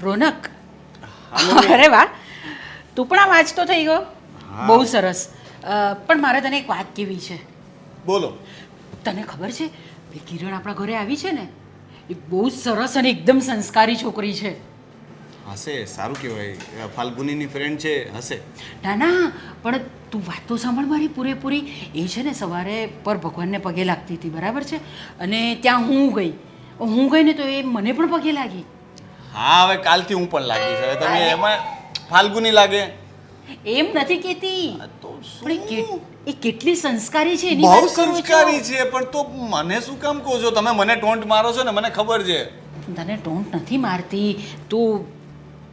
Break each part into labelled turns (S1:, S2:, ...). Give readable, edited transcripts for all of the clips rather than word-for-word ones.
S1: રોનક, અરે વાહ, તું પણ આ વાંચતો થઈ ગયો. બહુ સરસ. પણ મારે તને એક વાત કહેવી છે.
S2: બોલો.
S1: તને ખબર છે એ કિરણ આપણા ઘરે આવી છે ને, એ બહુ જ સરસ અને એકદમ સંસ્કારી છોકરી છે.
S2: હશે, સારું કહેવાય. ફાલ્ગુનીની ફ્રેન્ડ છે, હશે.
S1: ના ના, પણ તું વાત તો સાંભળ મારી પૂરેપૂરી. એ છે ને સવારે પર ભગવાનને પગે લાગતી હતી, બરાબર છે, અને ત્યાં હું ગઈ ને તો એ મને પણ પગે લાગી.
S2: હા, હવે કાલથી હું પણ લાગીશ. હવે તમે એમાં ફાલ્ગુની લાગે
S1: એમ નથી કહેતી,
S2: તો
S1: પણ એ કેટલી સંસ્કારી છે એની
S2: બહુ
S1: વાત કરું છું.
S2: સંસ્કારી છે, પણ તો મને શું કામ કહો છો તમે? મને ટોન્ટ મારો છો ને, મને ખબર છે.
S1: તને ટોન્ટ નથી મારતી. તું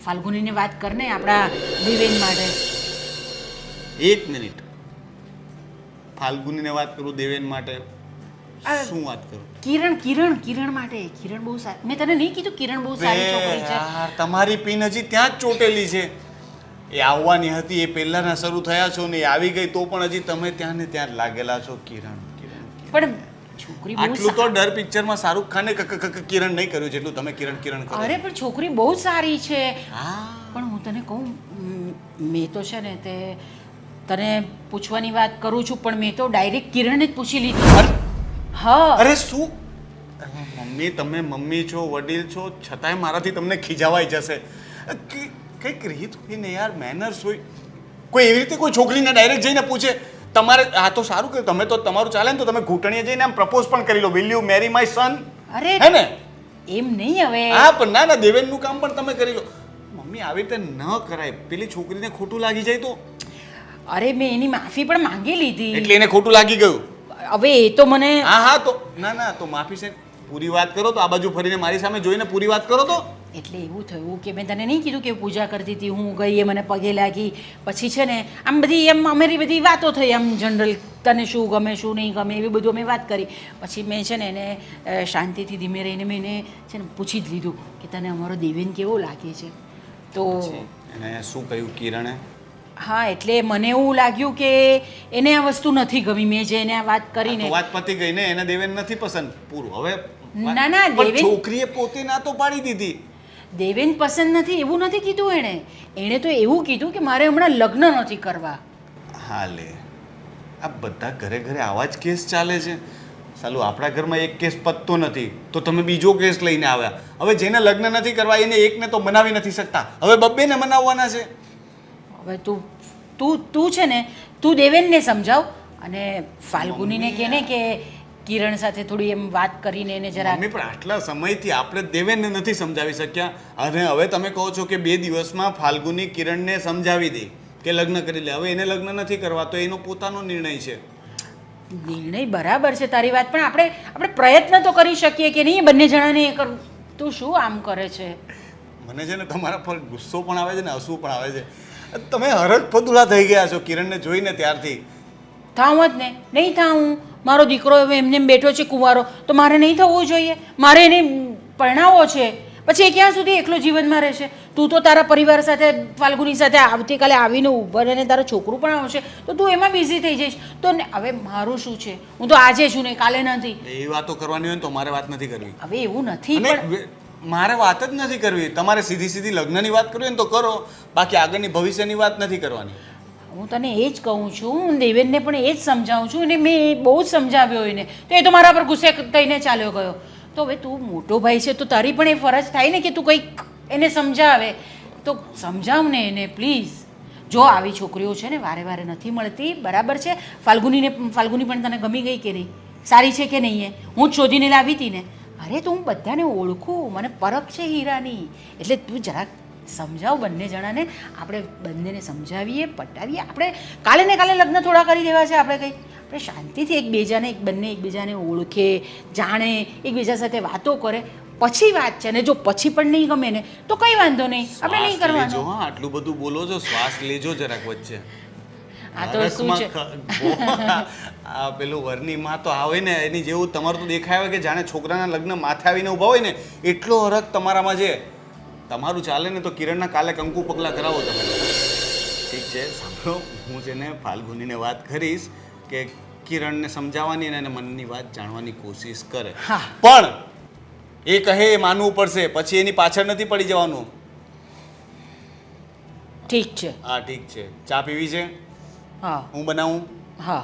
S1: ફાલ્ગુનીને વાત કર ને આપણા દેવેન માટે.
S2: એક મિનિટ. ફાલ્ગુનીને વાત કરું દેવેન માટે? શું વાત કરું?
S1: કિરણ માટે. કિરણ બહુ સારી. મેં તને નહીં કીધું કિરણ બહુ સારી છોકરી છે?
S2: યાર, તમારી પિન હજી ત્યાં જ ચોટેલી છે. એ આવવાની હતી, એ પહેલાના શરૂ થયા છો ને, એ આવી ગઈ તો પણ હજી તમે ત્યાં ને ત્યાં જ લાગેલા છો. કિરણ
S1: પણ છોકરી બહુ
S2: આટલું તો ડર પિક્ચરમાં શાહરુખ ખાને કિરણ નહીં કર્યું જેટલું તમે કિરણ કરો.
S1: અરે પણ છોકરી બહુ સારી છે.
S2: હા,
S1: પણ હું તને કહું, મેં તો છે ને તે તને પૂછવાની વાત કરું છું, પણ મેં તો ડાયરેક્ટ કિરણને જ પૂછી લીધું. હા.
S2: અરે શું મમ્મી, તમે મમ્મી છો, વડીલ છો, છતાંય મારાથી તમને ખીજાવાઈ જશે. કંઈક રીત હોય ને યાર, મેનર્સ હોય. કોઈ એવી રીતે કોઈ છોકરીને ડાયરેક્ટ જઈને પૂછે? તમારે આ તો સારું કે તમે તો તમારું ચાલે ને તો તમે ઘૂંટણીએ જઈને આમ પ્રપોઝ પણ કરી લો. Will you marry my son?
S1: અરે
S2: હે ને?
S1: એમ નહીં હવે.
S2: હા, પણ ના દેવેનનું કામ પણ તમે કરી લો. મમ્મી, આવી રીતે ન કરાય. પેલી છોકરીને ખોટું લાગી જાય તો?
S1: અરે મેં એની માફી પણ માંગી લીધી.
S2: એટલે એને ખોટું લાગી ગયું?
S1: હવે એ તો મને
S2: હા તો ના તો માફી છે. પૂરી વાત કરો તો, આ બાજુ ફરીને મારી સામે જોઈને પૂરી વાત કરો તો.
S1: એટલે એવું થયું કે મેં તને નહીં કીધું કે પૂજા કરતી હતી, હું ગઈ, એ મને પગે લાગી. પછી છે ને આમ બધી એમ અમારી બધી વાતો થઈ, આમ જનરલ, તને શું ગમે શું નહીં ગમે એવી બધું અમે વાત કરી. પછી મેં છે ને એને શાંતિથી ધીમે રહીને મેં એને છે ને પૂછી જ લીધું કે તને અમારો દેવેન કેવો લાગે છે. તો
S2: એને શું કહ્યું કિરણે?
S1: હા, એટલે મને એવું લાગ્યું કે એને આ વસ્તુ નથી ગમી. મેં જે એને આ વાત કરીને
S2: વાત પતી ગઈ ને, એને દેવેન નથી પસંદ. પૂરું. હવે
S1: ના દેવેન,
S2: છોકરીએ પોતે ના તો પાડી દીધી.
S1: દેવેન પસંદ નથી એવું નથી કીધું એણે તો એવું કીધું કે મારે હમણાં લગ્ન નથી કરવા.
S2: હા લે, આ બધા ઘરે ઘરે આવા જ કેસ ચાલે છે. સાલું, આપણા ઘરમાં એક કેસ પતતો નથી તો તમે બીજો કેસ લઈને આવ્યા. હવે જેને લગ્ન નથી કરવા એને એકને તો મનાવી નથી શકતા, હવે બબ્બેને મનાવવાના છે.
S1: હવે તું છે ને, તું દેવેનને સમજાવ અને ફાલ્ગુનીને કહે ને કે કિરણ સાથે થોડી એમ વાત કરીને એને જરા.
S2: મમ્મી, પણ આટલા સમયથી આપણે દેવેનને નથી સમજાવી શક્યા, અને હવે તમે કહો છો કે 2 દિવસમાં ફાલ્ગુની કિરણને સમજાવી દે કે લગ્ન કરી લે. હવે એને લગ્ન નથી કરવા તો એનો પોતાનો નિર્ણય છે.
S1: નિર્ણય બરાબર છે તારી વાત, પણ આપણે પ્રયત્ન તો કરી શકીએ કે નહીં બંને જણાને. તું શું આમ કરે છે?
S2: મને છે ને તમારા પર ગુસ્સો પણ આવે છે ને હસવું પણ આવે છે. તમે હરખ ફદુલા થઈ ગયા છો કિરણને જોઈને ત્યારથી.
S1: થાઉં જ ને, નહીં થાઉં. મારો દીકરો હવે એમને એમ બેઠો છે કુંવારો, તો મારે નહીં થવું જોઈએ? મારે એને પરણાવવો છે. પછી એ ક્યાં સુધી એકલો જીવનમાં રહેશે? તું તો તારા પરિવાર સાથે, ફાલ્ગુની સાથે આવતીકાલે આવીને ઊભર અને તારું છોકરું પણ આવશે તો તું એમાં બિઝી થઈ જઈશ. તો હવે મારું શું છે? હું તો આજે છું ને કાલે નથી.
S2: એ વાતો કરવાની હોય ને તો મારે વાત નથી કરવી.
S1: હવે એવું નથી, પણ
S2: મારે વાત જ નથી કરવી. તમારે સીધી લગ્નની વાત કરવી ને તો કરો, બાકી આગળની ભવિષ્યની વાત નથી કરવાની.
S1: હું તને એ જ કહું છું, હું દેવેનને પણ એ જ સમજાવું છું, અને મેં બહુ જ સમજાવ્યો એને, તો એ તો મારા પર ગુસ્સે થઈને ચાલ્યો ગયો. તો હવે તું મોટો ભાઈ છે તો તારી પણ એ ફરજ થાય ને કે તું કંઈક એને સમજાવે. તો સમજાવ ને એને પ્લીઝ. જો આવી છોકરીઓ છે ને વારે વારે નથી મળતી, બરાબર છે. ફાલ્ગુની પણ તને ગમી ગઈ કે નહીં? સારી છે કે નહીં? હું જ શોધીને લાવી હતી ને. અરે તો હું બધાને ઓળખું, મને પરખ છે હીરાની. એટલે તું જરાક સમજાવ બંને જણાને. આપણે બંનેને સમજાવીએ, પટાવીએ. આપણે કાલે ને કાલે લગ્ન થોડા કરી દેવા છે. આપણે આપણે શાંતિથી એકબીજાને ઓળખે, જાણે, એકબીજા સાથે વાતો કરે, પછી વાત છે. ને જો પછી પણ નહીં ગમે ને તો કંઈ વાંધો નહીં, આપણે નહીં કરવાનું.
S2: હા, આટલું બધું બોલો છો, શ્વાસ લેજો જરાક વચ્ચે.
S1: આ તો શું છે,
S2: આ પેલું વરની માં તો આવે ને એની જેવું તમારું તો દેખાય હોય કે જાણે છોકરાના લગ્ન માથે આવીને ઊભા હોય ને એટલો હરખ તમારામાં છે. તમારું ચાલે ને તો કિરણના કાલે કંકુ પગલા કરાવો તમે. ઠીક છે, સાંભળો, હું છે ને ફાલ્ગુનીને વાત કરીશ કે કિરણને સમજાવવાની અને મનની વાત જાણવાની કોશિશ કરે. પણ એ કહે એ માનવું પડશે, પછી એની પાછળ નથી પડી જવાનું.
S1: ઠીક છે.
S2: હા ઠીક છે. ચા પીવી છે?
S1: હા
S2: હું બનાવું?
S1: હા.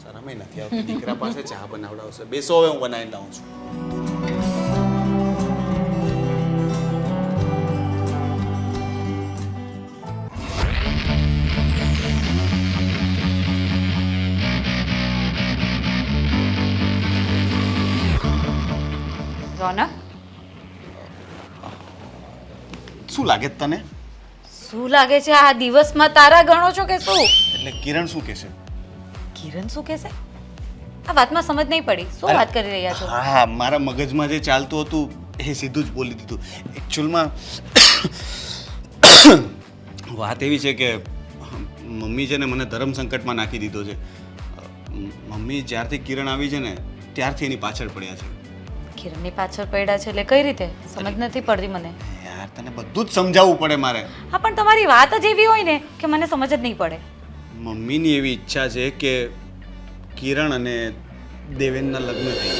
S2: શરમે નથી આવતી, દીકરા પાસે ચા બનાવડાવશે. બેસો, હવે હું બનાવી લાવું છું.
S3: રોનક,
S2: શું લાગે છે તને?
S3: શું લાગે છે આ દિવસમાં તારા ગણો છો કે શું?
S2: એટલે કિરણ શું કહેશે?
S3: કિરણ શું કહેશે? આ વાતમાં સમજ નહીં પડી. શું વાત કરી રહ્યા છો?
S2: હા, મારા મગજમાં જે ચાલતું હતું એ સીધું જ બોલી દીધું. એકચ્યુઅલમાં વાત એવી છે કે મમ્મી છે ને મને ધર્મ સંકટમાં નાખી દીધો છે. મમ્મી જ્યારથી કિરણ આવી છે ને ત્યારથી એની પાછળ પડ્યા છે.
S3: કિરણની પાછળ પડ્યા છે એટલે કઈ રીતે? સમજ નથી પડતી મને.
S2: યાર તને બધું જ સમજાવવું પડે મારે.
S3: હા, પણ તમારી વાત જ એવી હોય ને કે મને સમજ જ નહીં પડે.
S2: મમ્મીની એવી ઈચ્છા છે કે કિરણ અને દેવેનના લગ્ન થાય.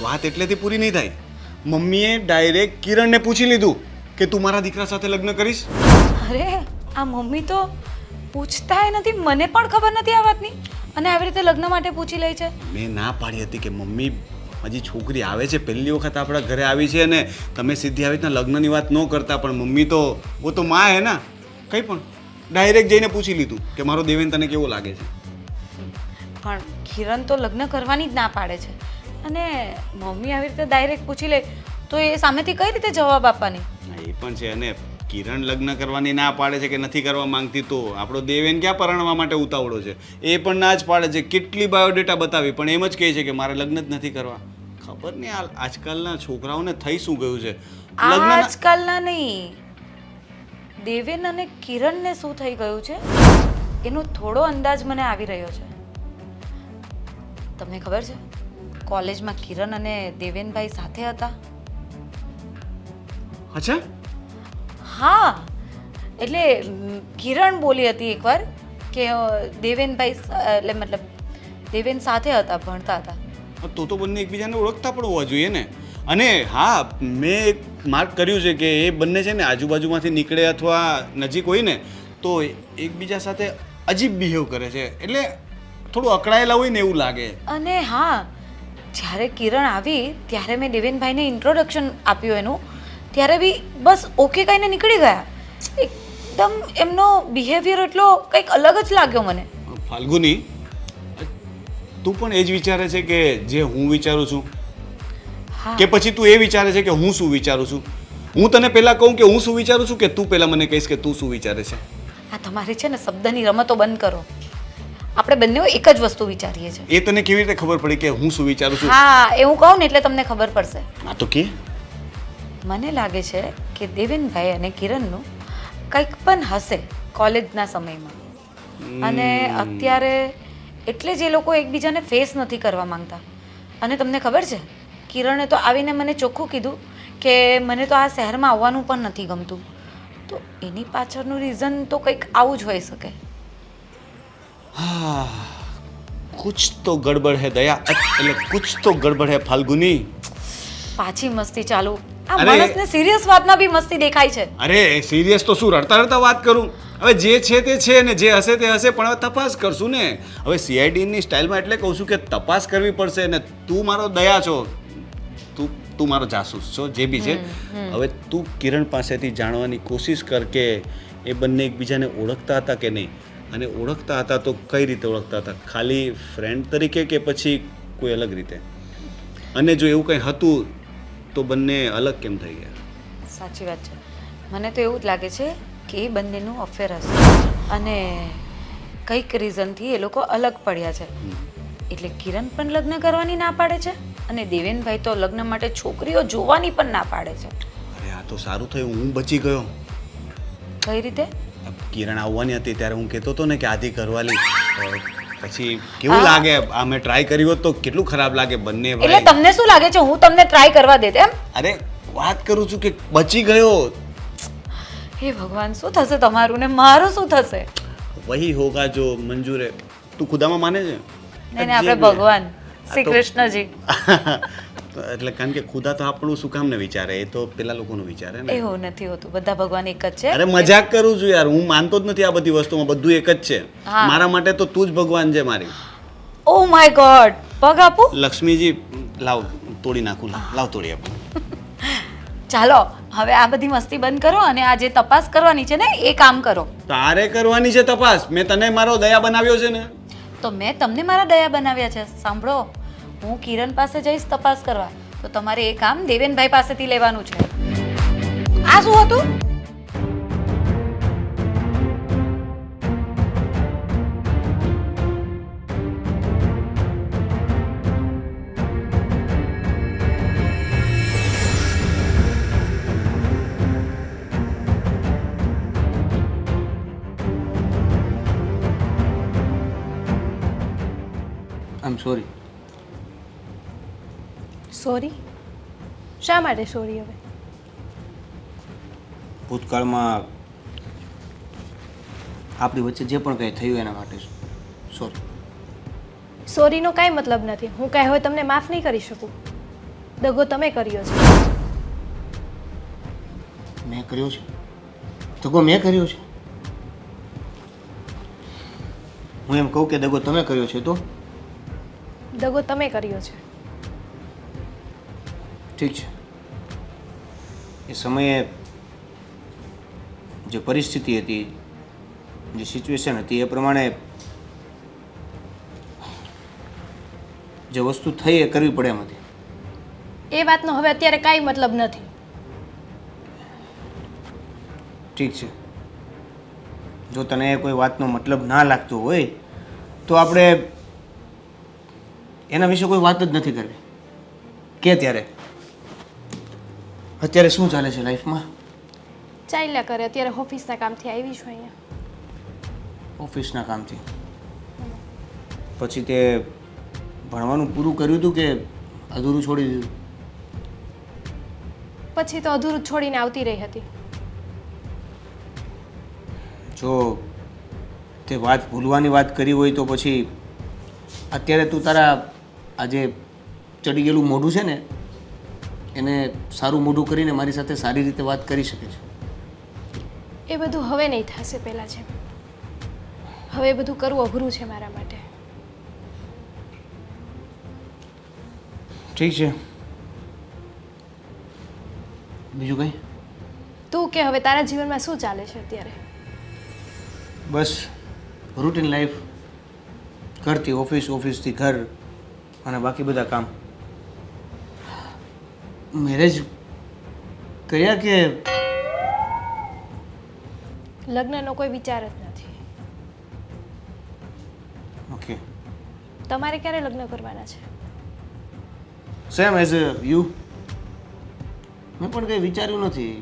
S2: વાત એટલેથી પૂરી નહીં થાય. મમ્મીએ ડાયરેક્ટ કિરણને પૂછી લીધું કે તું મારા દીકરા સાથે લગ્ન કરીશ?
S3: અરે આ મમ્મી તો પૂછતાય નથી, મને પણ ખબર નથી આ વાતની, અને આવી રીતે લગ્ન માટે પૂછી લે છે.
S2: મેં ના પાડી હતી કે મમ્મી હજી છોકરી આવે છે, પહેલી વખત આપણા ઘરે આવી છે અને તમે સીધી આવી રીતના લગ્નની વાત ન કરતા, પણ મમ્મી તો વો તો માં હે ના, કંઈ પણ ડાયરેક્ટ જઈને પૂછી લીધું કે મારો દેવેન તને કેવો લાગે છે.
S3: પણ કિરણ તો લગ્ન કરવાની જ ના પાડે છે, અને મમ્મી આવી રીતે ડાયરેક્ટ પૂછી લે તો એ સામેથી કઈ રીતે જવાબ આપવાની?
S2: હા, એ પણ છે. અને કિરણ લગ્ન કરવાની ના પાડે છે કે નથી કરવા માંગતી, તો આપણો દેવેન ક્યાં પરણવા માટે ઉતાવળો છે? એ પણ ના જ પાડે છે. કેટલી બાયોડેટા બતાવી પણ એમ જ કહે છે કે મારે લગ્ન જ નથી કરવા. ખબર નહીં આજકાલના છોકરાઓને થઈ શું ગયું છે.
S3: આજકાલના નહીં, દેવેન અને કિરણને શું થઈ ગયું છે એનો થોડો અંદાજ મને આવી રહ્યો છે. તમને ખબર છે કોલેજમાં કિરણ અને દેવેનભાઈ સાથે હતા?
S2: અચ્છા,
S3: હા, એટલે કિરણ બોલી હતી એકવાર કે દેવેનભાઈ એટલે મતલબ દેવેન સાથે હતા, ભણતા હતા.
S2: તો બંને એકબીજાને ઓળખતા પણ હોવા જોઈએ ને. અને હા, મેં એક માર્ક કર્યું છે કે એ બંને છે ને આજુબાજુમાંથી નીકળે અથવા નજીક હોય ને તો એકબીજા સાથે અજીબ બિહેવ કરે છે, એટલે થોડું અકળાયેલા હોય ને એવું લાગે.
S3: અને હા, જ્યારે કિરણ આવી ત્યારે મેં દેવેનભાઈને ઇન્ટ્રોડક્શન આપ્યું એનું, ત્યારે બી બસ ઓકે કહીને નીકળી ગયા. એકદમ એમનો બિહેવિયર એટલો કંઈક અલગ જ લાગ્યો મને.
S2: ફાલ્ગુની, તું પણ એ જ વિચારે છે કે જે હું વિચારું છું,
S3: હા,
S2: કે પછી તું એ વિચારે છે કે હું શું વિચારું છું? હું તને પહેલા કહું કે હું શું વિચારું છું કે તું પહેલા મને કહીશ કે તું શું વિચારે છે?
S3: આ તમારી છે ને શબ્દની રમતો બંધ કરો. આપણે બંને એક જ વસ્તુ વિચારીએ છીએ.
S2: એ તને કેવી રીતે ખબર પડી કે હું શું વિચારું છું?
S3: હા, એવું કહું ને એટલે તમને ખબર પડશે.
S2: હા તો કે
S3: મને લાગે છે કે દેવેનભાઈ અને કિરણનું કંઈક પણ હશે કોલેજના સમયમાં, અને અત્યારે એટલે જ એ લોકો એકબીજાને ફેસ નથી કરવા માંગતા. અને તમને ખબર છે કિરણે તો આવીને મને ચોખ્ખું કીધું કે મને તો આ શહેરમાં આવવાનું પણ નથી ગમતું. તો એની પાછળનું રીઝન તો કંઈક આવું જ હોઈ શકે.
S2: હા, કુછ તો ગડબડ હે દયા, એટલે કુછ તો ગડબડ હે ફાલ્ગુની.
S3: પાછી મસ્તી ચાલુ. આ
S2: અરે,
S3: માણસને સિરિયસ વાતમાં બી મસ્તી દેખાય છે.
S2: અરે સિરિયસ તો શું, રડતા રડતા વાત કરું. હવે જે છે તે છે ને જે હશે તે હશે, પણ હવે તપાસ કરશું ને. હવે સીઆઈડીની સ્ટાઇલમાં એટલે કહું છું કે તપાસ કરવી પડશે. ને તું મારો દયા છો, તું મારો જાસૂસ છો, જે બી છે. હવે તું કિરણ પાસેથી જાણવાની કોશિશ કર કે એ બંને એકબીજાને ઓળખતા હતા કે નહીં, અને ઓળખતા હતા તો કઈ રીતે ઓળખતા હતા, ખાલી ફ્રેન્ડ તરીકે કે પછી કોઈ અલગ રીતે? અને જો એવું કંઈ હતું તો બંને અલગ કેમ થઈ ગયા?
S3: સાચી વાત છે. મને તો એવું જ લાગે છે કે એ બંનેનું અફેર હશે, અને કંઈક રીઝનથી એ લોકો અલગ પડ્યા છે. એટલે કિરણ પણ લગ્ન કરવાની ના પાડે છે, અને દેવેનભાઈ તો લગ્ન માટે છોકરીઓ જોવાની પણ ના પાડે છે.
S2: અરે આ તો સારું થયું હું બચી ગયો.
S3: કઈ રીતે?
S2: કિરણ આવવાની હતી ત્યારે હું કહેતો હતો ને કે આધી ઘરવાળી, પછી કેવું લાગે? આ મેં ટ્રાય કર્યું હોત તો કેટલું ખરાબ લાગે બંને
S3: એટલે
S2: ભાઈ.
S3: તમને શું લાગે છે હું તમને ટ્રાય કરવા દેત એમ?
S2: અરે વાત કરું છું કે બચી ગયો.
S3: હે ભગવાન, શું થશે તમારું ને મારું શું થશે?
S2: વહી હોગા જો મંજૂર હે. તું ખુદામાં માને છે?
S3: નહીં, આપણે ભગવાન શ્રી કૃષ્ણજી.
S2: એટલે કારણ કે ખુદા તો આપણું શું કામ ને વિચારે, એ તો પેલા લોકોનું વિચારે ને.
S3: એવું નથી હોતું, બધા ભગવાન એક જ છે.
S2: અરે મજાક કરું છું યાર, હું માનતો જ નથી આ બધી વસ્તુમાં, બધું એક જ છે.
S3: હા.
S2: મારા માટે તો તું જ ભગવાન છે મારી.
S3: ઓ માય ગોડ, પગ આપું?
S2: લક્ષ્મીજી લાવ તોડી નાખું, લાવ તોડી આપું.
S3: ચાલો હવે આ બધી મસ્તી બંધ કરો અને આ જે તપાસ કરવાની છે ને એ કામ કરો.
S2: તારે કરવાની છે તપાસ, મેં તને મારો દયા બનાવ્યો છે ને.
S3: તો મેં તમને મારા દયા બનાવ્યા છે. સાંભળો, હું કિરણ પાસે જઈશ તપાસ કરવા, તો તમારે એ કામ દેવેનભાઈ પાસેથી લેવાનું છે. આ શું હતું?
S4: આઈ એમ સોરી.
S5: સોરી? શા માટે સોરી? હવે
S4: ભૂતકાળમાં આપણી વચ્ચે જે પણ કંઈ થયું એના માટે સોરી.
S5: સોરીનો કાંઈ મતલબ નથી. હું કાંઈ હવે તમને માફ નહીં કરી શકું. દગો તમે કર્યો છે.
S4: મેં કર્યો છે? દગો મેં કર્યો છે? હું એમ કહું કે દગો તમે કર્યો છે તો
S5: દગો તમે કર્યો છે.
S4: ઠીક છે. એ સમયે જે પરિસ્થિતિ હતી, જે સિચ્યુએશન હતી, એ પ્રમાણે જે વસ્તુ થઈ એ કરવી પડે એમ હતી.
S5: એ વાતનો હવે અત્યારે કાંઈ મતલબ નથી.
S4: ઠીક છે. જો તને કોઈ વાતનો મતલબ ના લાગતો હોય તો આપણે એના વિશે કોઈ વાત જ નથી કરવી. કે ત્યારે અત્યારે શું ચાલે છે લાઈફમાં?
S5: ચાલ્યા કરે. અત્યારે ઓફિસના કામથી આવી છું અહીંયા.
S4: ઓફિસના કામથી પછી તે ભણવાનું પૂરું કર્યું હતું કે અધૂરું છોડી દીધું?
S5: પછી તો અધૂરું જ છોડીને આવતી રહી હતી.
S4: જો તે વાત ભૂલવાની વાત કરી હોય તો પછી અત્યારે તું તારા આજે ચડી ગયેલું મોઢું છે ને એને સારું મોઢું કરીને મારી સાથે સારી રીતે વાત કરી શકે છે.
S5: એ બધું હવે નહીં થશે પહેલાં જેમ. હવે એ બધું કરવું અઘરું છે મારા માટે.
S4: ઠીક છે. બીજું કંઈ?
S5: તું કે હવે તારા જીવનમાં શું ચાલે છે અત્યારે?
S4: બસ રૂટીન લાઈફ, ઘરથી ઓફિસ, ઓફિસથી ઘર અને બાકી બધા કામ. મેરેજ કર્યા કે
S5: લગ્નનો કોઈ વિચાર જ નથી.
S4: ઓકે.
S5: તમારે ક્યારે લગ્ન કરવાના છે?
S4: Same as you. મેં પણ કંઈ વિચાર્યું નથી.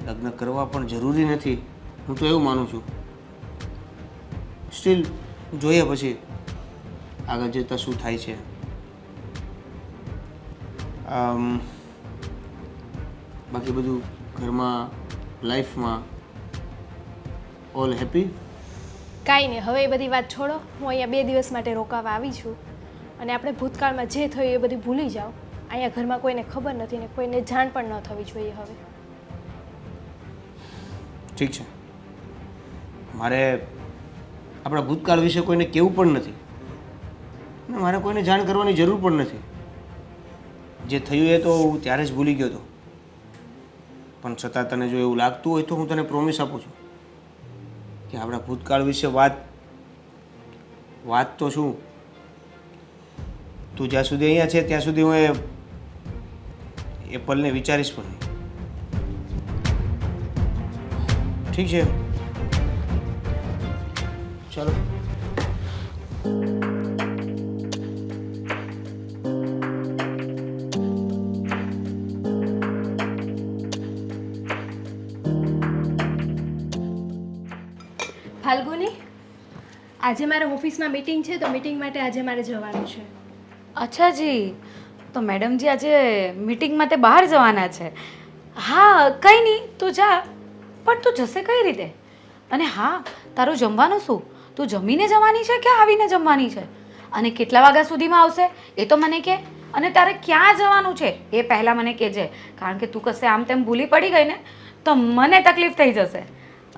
S4: લગ્ન કરવા પણ જરૂરી નથી, હું તો એવું માનું છું. સ્ટીલ જોઈએ પછી આગળ જતાં શું થાય છે. બાકી બધું ઘરમાં, લાઈફમાં ઓલ હેપી?
S5: કાંઈ નહીં, હવે એ બધી વાત છોડો. હું અહીંયા 2 દિવસ માટે રોકાવા આવી છું અને આપણે ભૂતકાળમાં જે થયું એ બધું ભૂલી જાઓ. અહીંયા ઘરમાં કોઈને ખબર નથી ને કોઈને જાણ પણ ન થવી જોઈએ હવે.
S4: ઠીક છે. મારે આપણા ભૂતકાળ વિશે કોઈને કહેવું પણ નથી અને મારે કોઈને જાણ કરવાની જરૂર પણ નથી. જે થયું એ તો હું ત્યારે જ ભૂલી ગયો હતો. પણ છતાં તને જો એવું લાગતું હોય તો હું તને પ્રોમિસ આપું છું કે આપણા ભૂતકાળ વિશે વાત તો શું, તું જ્યાં સુધી અહીંયા છે ત્યાં સુધી હું એ પલને વિચારીશ પણ નહીં. ઠીક છે, ચાલો.
S5: ફાલ્ગુની, આજે મારા ઓફિસમાં મીટિંગ છે તો મીટિંગ માટે આજે મારે જવાનું છે.
S3: અચ્છા જી, તો મેડમજી આજે મીટિંગ માટે બહાર જવાના છે. હા કંઈ નહીં, તું જા. પણ તું જશે કઈ રીતે? અને હા, તારું જમવાનું શું? તું જમીને જવાની છે કે આવીને જમવાની છે? અને કેટલા વાગ્યા સુધીમાં આવશે એ તો મને કહે. અને તારે ક્યાં જવાનું છે એ પહેલાં મને કહેજે, કારણ કે તું કશે આમ તેમ ભૂલી પડી ગઈ ને તો મને તકલીફ થઈ જશે.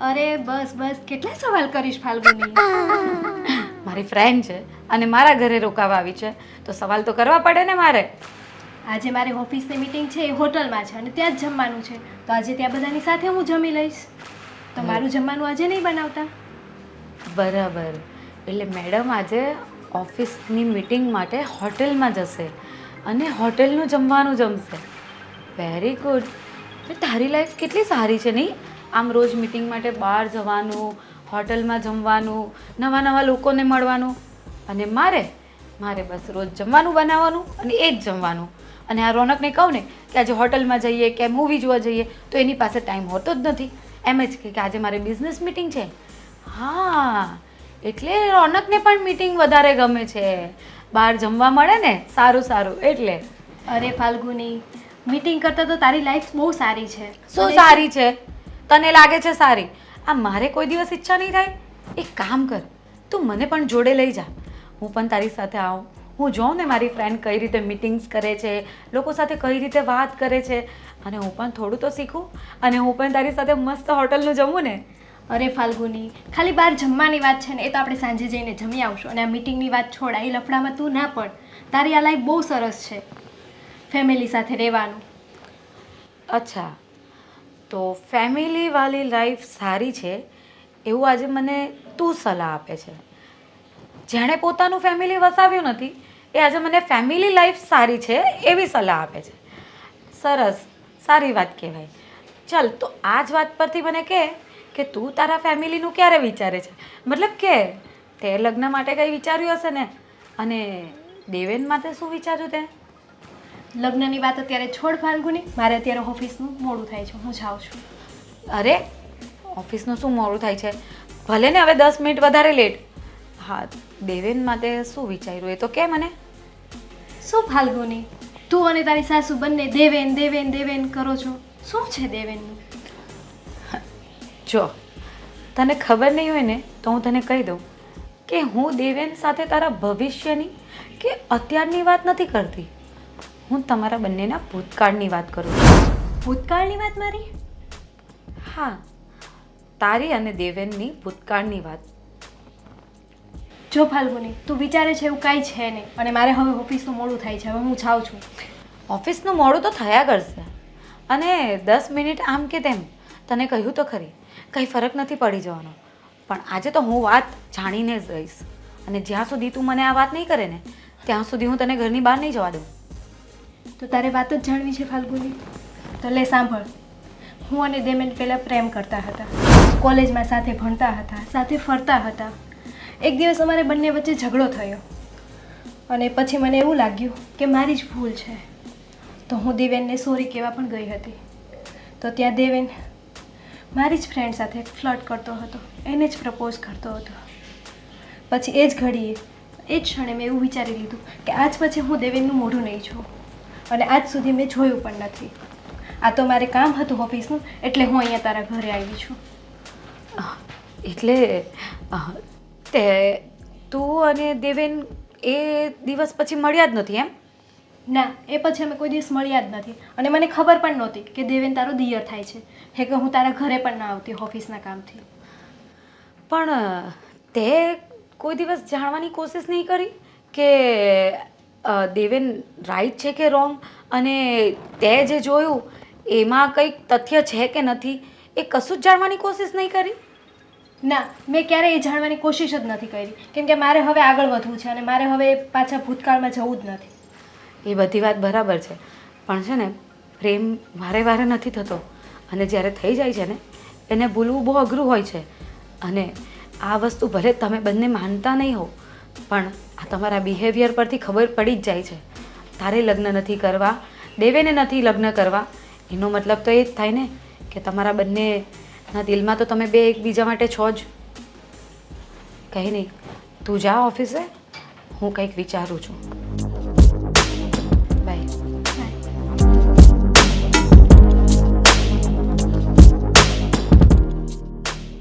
S5: અરે બસ બસ, કેટલા સવાલ કરીશ ફાલ્ગુની.
S3: મારી ફ્રેન્ડ છે અને મારા ઘરે રોકાવા આવી છે તો સવાલ તો કરવા પડે ને મારે.
S5: આજે મારી ઓફિસની મીટિંગ છે એ હોટલમાં છે અને ત્યાં જ જમવાનું છે, તો આજે ત્યાં બધાની સાથે હું જમી લઈશ. તો મારું જમવાનું આજે નહીં બનાવતા?
S3: બરાબર, એટલે મેડમ આજે ઓફિસની મીટિંગ માટે હોટેલમાં જશે અને હોટેલનું જમવાનું જમશે. Very good. તારી લાઈફ કેટલી સારી છે નહીં? આમ રોજ મીટિંગ માટે બહાર જવાનું, હોટલમાં જમવાનું, નવા નવા લોકોને મળવાનું. અને મારે બસ રોજ જમવાનું બનાવવાનું અને એ જ જમવાનું. અને આ રોનકને કહું ને કે આજે હોટલમાં જઈએ કે મૂવી જોવા જઈએ તો એની પાસે ટાઈમ હોતો જ નથી. એમ જ કે આજે મારે બિઝનેસ મીટિંગ છે. હા, એટલે રોનકને પણ મીટિંગ વધારે ગમે છે. બહાર જમવા મળે ને સારું સારું એટલે.
S5: અરે ફાલ્ગુની, મીટિંગ કરતાં તો તારી લાઈફ બહુ સારી છે.
S3: શું સારી છે? તને લાગે છે સારી? આ મારે કોઈ દિવસ ઈચ્છા નહીં થાય? એક કામ કર, તું મને પણ જોડે લઈ જા, હું પણ તારી સાથે આવું. હું જોઉં ને મારી ફ્રેન્ડ કઈ રીતે મીટિંગ્સ કરે છે, લોકો સાથે કઈ રીતે વાત કરે છે, અને હું પણ થોડું તો શીખું અને હું પણ તારી સાથે મસ્ત હોટલનું જમું ને.
S5: અરે ફાલ્ગુની, ખાલી બહાર જમવાની વાત છે ને, એ તો આપણે સાંજે જઈને જમી આવશું. અને આ મીટિંગની વાત છોડ, આ લફડામાં તું ના પડ. તારી આ લાઈફ બહુ સરસ છે, ફેમિલી સાથે રહેવાનું.
S3: અચ્છા, તો ફેમિલીવાળી લાઈફ સારી છે એવું આજે મને તું સલાહ આપે છે. જેણે પોતાનું ફેમિલી વસાવ્યું નથી એ આજે મને ફેમિલી લાઈફ સારી છે એવી સલાહ આપે છે. સરસ, સારી વાત કહેવાય. ચાલ, તો આ જ વાત પરથી મને કહે કે તું તારા ફેમિલીનું ક્યારે વિચારે છે? મતલબ કે તે લગ્ન માટે કંઈ વિચાર્યું હશે ને? અને દેવેન માટે શું વિચાર્યું તે?
S5: લગ્નની વાત અત્યારે છોડ ફાલ્ગુની, મારે અત્યારે ઓફિસનું મોડું થાય છે, હું જાઉં છું.
S3: અરે, ઓફિસનું શું મોડું થાય છે? ભલે ને હવે 10 મિનિટ વધારે લેટ. હા, દેવેન માટે શું વિચાર્યું એ તો કે મને.
S5: શું ફાલ્ગુની, તું અને તારી સાસુ બંને દેવેન દેવેન દેવેન કરો છો? શું છે દેવેનનું?
S3: જો તને ખબર નહીં હોય ને તો હું તને કહી દઉં કે હું દેવેન સાથે તારા ભવિષ્યની કે અત્યારની વાત નથી કરતી. હું તમારા બંનેના ભૂતકાળની વાત કરું છું.
S5: ભૂતકાળની વાત મારી?
S3: હા, તારી અને દેવેનની ભૂતકાળની વાત.
S5: જો ફાલ્ગુની, તું વિચારે છે એવું કાંઈ છે નહીં, અને મારે હવે ઓફિસનું મોડું થાય છે, હવે હું જાઉં છું.
S3: ઓફિસનું મોડું તો થયા કરશે, અને 10 મિનિટ આમ કે તેમ તને કહ્યું તો ખરી, કંઈ ફરક નથી પડી જવાનો. પણ આજે તો હું વાત જાણીને જ રહીશ, અને જ્યાં સુધી તું મને આ વાત નહીં કરે ને ત્યાં સુધી હું તને ઘરની બહાર નહીં જવા દઉં.
S5: તો તારે વાત જ જાણવી છે ફાલ્ગુની? તો લે સાંભળ. હું અને દેવેન પહેલાં પ્રેમ કરતા હતા, કોલેજમાં સાથે ભણતા હતા, સાથે ફરતા હતા. એક દિવસ અમારે બંને વચ્ચે ઝઘડો થયો અને પછી મને એવું લાગ્યું કે મારી જ ભૂલ છે, તો હું દેવેનને સોરી કહેવા પણ ગઈ હતી. તો ત્યાં દેવેન મારી જ ફ્રેન્ડ સાથે ફ્લર્ટ કરતો હતો, એને જ પ્રપોઝ કરતો હતો. પછી એ જ ઘડીએ, એ જ ક્ષણે મેં એવું વિચારી લીધું કે આજ પછી હું દેવેનનું મોઢું નહીં જોઉં, અને આજ સુધી મેં જોયું પણ નથી. આ તો મારે કામ હતું ઓફિસનું, એટલે હું અહીંયા તારા ઘરે આવી છું.
S3: એટલે તે તું અને દેવેન એ દિવસ પછી મળ્યા જ નથી એમ?
S5: ના, એ પછી અમે કોઈ દિવસ મળ્યા જ નથી, અને મને ખબર પણ નહોતી કે દેવેન તારો દિયર થાય છે, હે કે હું તારા ઘરે પણ ના આવતી ઓફિસના કામથી.
S3: પણ તે કોઈ દિવસ જાણવાની કોશિશ નહીં કરી કે દેવેન રાઈટ છે કે રોંગ, અને તે જે જોયું એમાં કંઈક તથ્ય છે કે નથી એ કશું જ જાણવાની કોશિશ નહીં કરી?
S5: ના, મેં ક્યારેય એ જાણવાની કોશિશ જ નથી કરી, કેમ કે મારે હવે આગળ વધવું છે અને મારે હવે પાછા ભૂતકાળમાં જવું જ નથી.
S3: એ બધી વાત બરાબર છે, પણ છે ને પ્રેમ વારે વારે નથી થતો, અને જ્યારે થઈ જાય છે ને એને ભૂલવું બહુ અઘરું હોય છે. અને આ વસ્તુ ભલે તમે બંને માનતા નહીં હો, પણ આ તમારા બિહેવિયર પરથી ખબર પડી જ જાય છે. તારે લગ્ન નથી કરવા, દેવેને નથી લગ્ન કરવા, એનો મતલબ તો એ જ થાય ને કે તમારા બંનેના દિલમાં તો તમે બે એકબીજા માટે છો જ. કંઈ નહીં, તું જા ઓફિસે, હું કંઈક વિચારું છું.